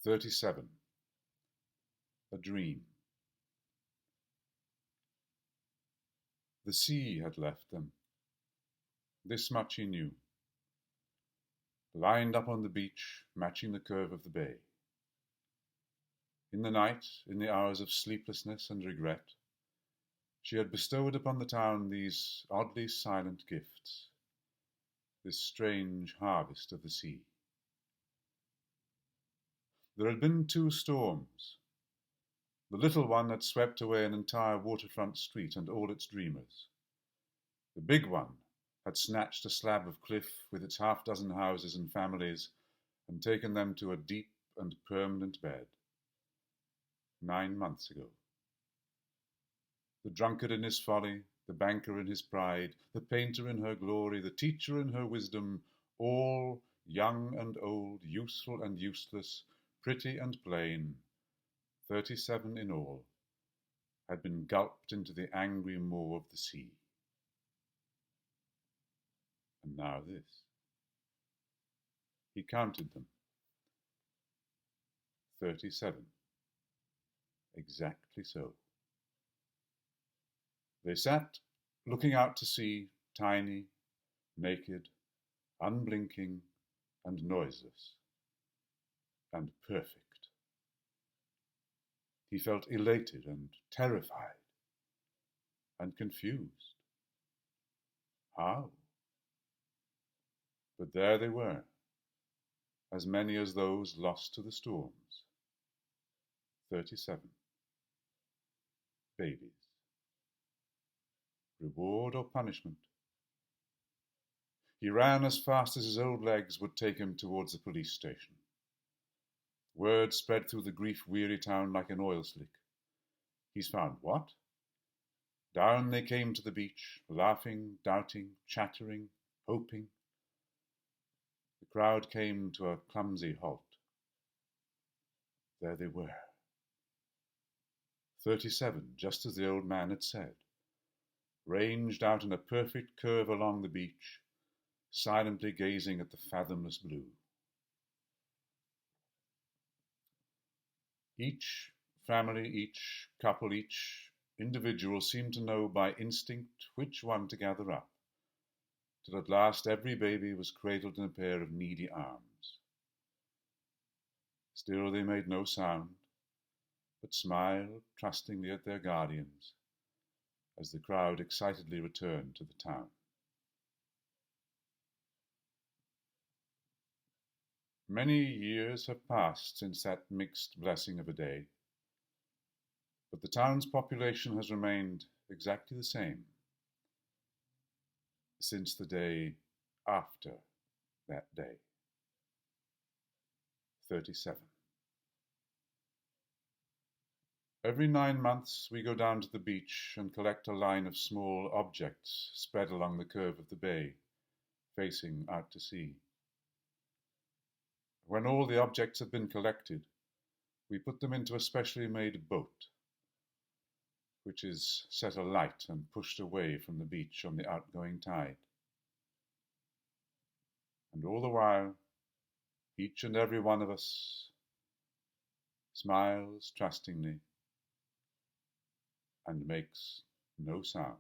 37. A Dream. The sea had left them. This much he knew. Lined up on the beach, matching the curve of the bay. In the night, in the hours of sleeplessness and regret, she had bestowed upon the town these oddly silent gifts, this strange harvest of the sea. There had been 2 storms. The little one had swept away an entire waterfront street and all its dreamers. The big one had snatched a slab of cliff with its half-dozen houses and families and taken them to a deep and permanent bed. 9 months ago. The drunkard in his folly, the banker in his pride, the painter in her glory, the teacher in her wisdom, all, young and old, useful and useless, pretty and plain, 37 in all, had been gulped into the angry maw of the sea. And now this. He counted them. 37. Exactly so. They sat, looking out to sea, tiny, naked, unblinking, and noiseless, and perfect. He felt elated and terrified, and confused. How? But there they were, as many as those lost to the storms. 37. Babies. Reward or punishment? He ran as fast as his old legs would take him towards the police station. Word spread through the grief-weary town like an oil slick. He's found what? Down they came to the beach, laughing, doubting, chattering, hoping. The crowd came to a clumsy halt. There they were. 37, just as the old man had said, ranged out in a perfect curve along the beach, silently gazing at the fathomless blue. Each family, each couple, each individual seemed to know by instinct which one to gather up, till at last every baby was cradled in a pair of needy arms. Still they made no sound, but smiled trustingly at their guardians as the crowd excitedly returned to the town. Many years have passed since that mixed blessing of a day, but the town's population has remained exactly the same since the day after that day. 37. Every 9 months we go down to the beach and collect a line of small objects spread along the curve of the bay, facing out to sea. When all the objects have been collected, we put them into a specially made boat, which is set alight and pushed away from the beach on the outgoing tide. And all the while, each and every one of us smiles trustingly and makes no sound.